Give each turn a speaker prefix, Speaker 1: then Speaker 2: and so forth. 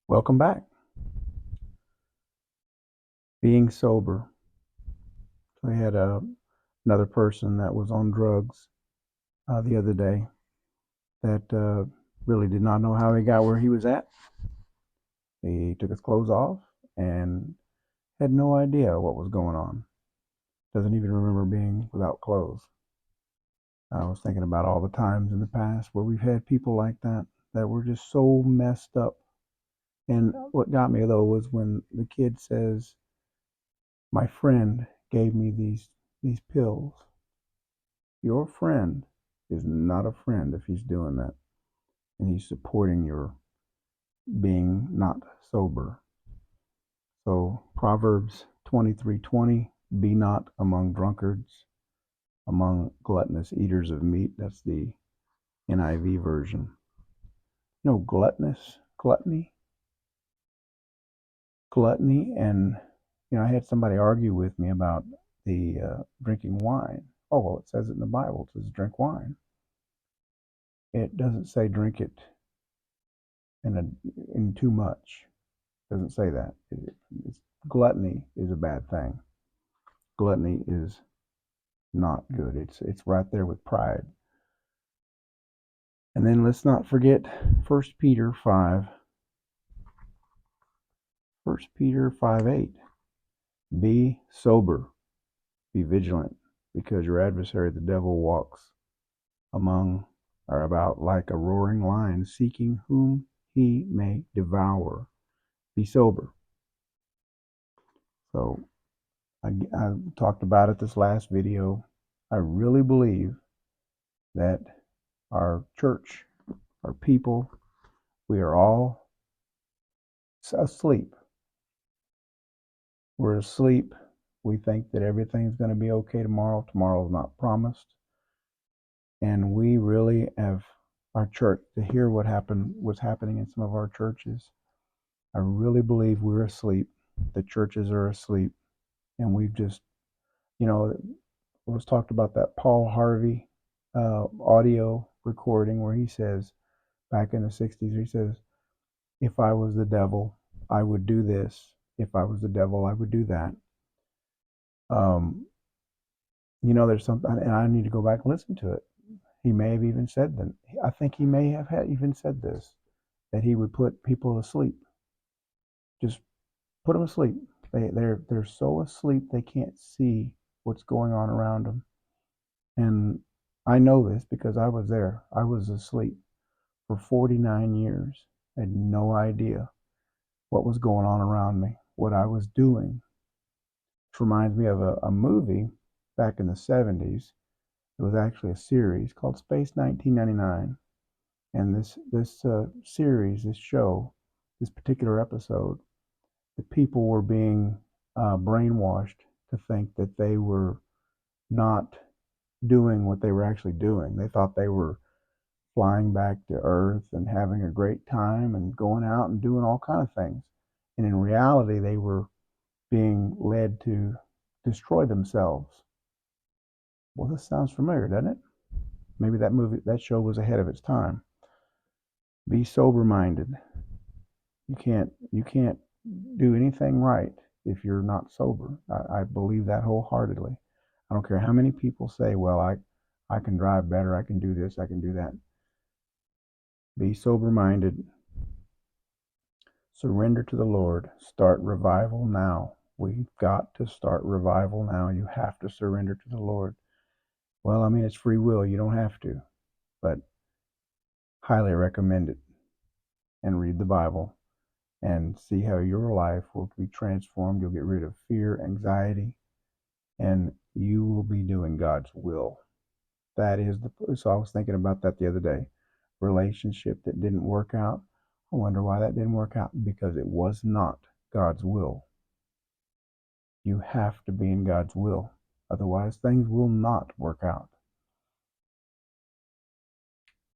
Speaker 1: Welcome back. Being sober. I had another person that was on drugs the other day that really did not know how he got where he was at. He took his clothes off and had no idea what was going on. Doesn't even remember being without clothes. I was thinking about all the times in the past where we've had people like that were just so messed up. And what got me though was when the kid says, "My friend gave me these pills." Your friend is not a friend if he's doing that and he's supporting your being not sober. So Proverbs 23:20, be not among drunkards, among gluttonous eaters of meat. That's the NIV version. Gluttony, and I had somebody argue with me about the drinking wine. Oh well, it says it in the Bible. It says drink wine. It doesn't say drink it in too much. It doesn't say that. Gluttony is a bad thing. Gluttony is not good. It's right there with pride. And then let's not forget 1 Peter 5. 1 Peter 5:8. Be sober, be vigilant, because your adversary the devil walks among or about like a roaring lion, seeking whom he may devour. Be sober. So I talked about it this last video. I really believe that our church, our people, we are all asleep. We're asleep. We think that everything's going to be okay tomorrow. Tomorrow's not promised. And we really have our church to hear what's happening in some of our churches. I really believe we're asleep. The churches are asleep. And we've just, it was talked about that Paul Harvey audio recording where he says, back in the 60s, he says, if I was the devil, I would do this. If I was the devil, I would do that. There's something, and I need to go back and listen to it. He may have even said that. I think he may have even said this, that he would put people asleep. Just put them asleep. They're so asleep they can't see what's going on around them. And I know this because I was there. I was asleep for 49 years. I had no idea what was going on around me, what I was doing. Which reminds me of a movie back in the 70s. It was actually a series called Space 1999. And this series, this show, this particular episode, the people were being brainwashed to think that they were not doing what they were actually doing. They thought they were flying back to Earth and having a great time and going out and doing all kinds of things. And in reality, they were being led to destroy themselves. Well, this sounds familiar, doesn't it? Maybe that show was ahead of its time. Be sober-minded. You can't do anything right if you're not sober. I believe that wholeheartedly. I don't care how many people say, well, I can drive better, I can do this, I can do that. Be sober-minded. Surrender to the Lord. Start revival now. We've got to start revival now. You have to surrender to the Lord. Well, I mean, it's free will. You don't have to, but highly recommend it. And read the Bible and see how your life will be transformed. You'll get rid of fear, anxiety, and you will be doing God's will. So I was thinking about that the other day. Relationship that didn't work out. I wonder why that didn't work out. Because it was not God's will. You have to be in God's will. Otherwise, things will not work out.